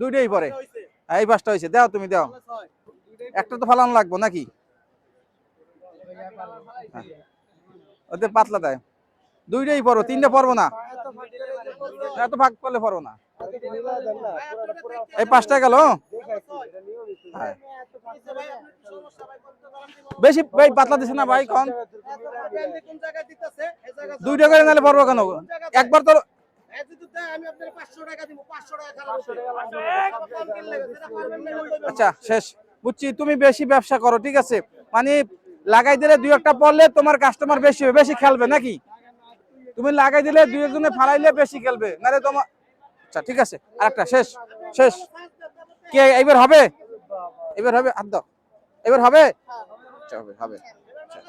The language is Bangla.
দুইটাই পরে এই পাঁচটা হয়েছে, দাও তুমি দাও, একটা তো ফালানো লাগবো নাকি? ওতে পাতলা দেয়, দুইটাই পড়ো, তিনটা পড়বো না, এত ভাগ করলে পড়বো না। এই পাঁচটা গেল, হ্যাঁ বেশি ভাই পাতলা দিছে না ভাই, কম দুইটা করে নালে পড়বো কেন একবার তো। আচ্ছা শেষ, বুঝছি তুমি বেশি ব্যবসা করো, ঠিক আছে, মানে লাগাই দিলে দুই একটা পড়লে তোমার কাস্টমার বেশি হবে, বেশি খেলবে নাকি? তুমি লাগাই দিলে দুই একজনে ফালাইলে বেশি খেলবে, নাহলে তোমার। আচ্ছা ঠিক আছে, আরেকটা শেষ, শেষ কে এবার হবে? এবার হবে, হাত দাও, এবার হবে, আচ্ছা হবে হবে। আচ্ছা।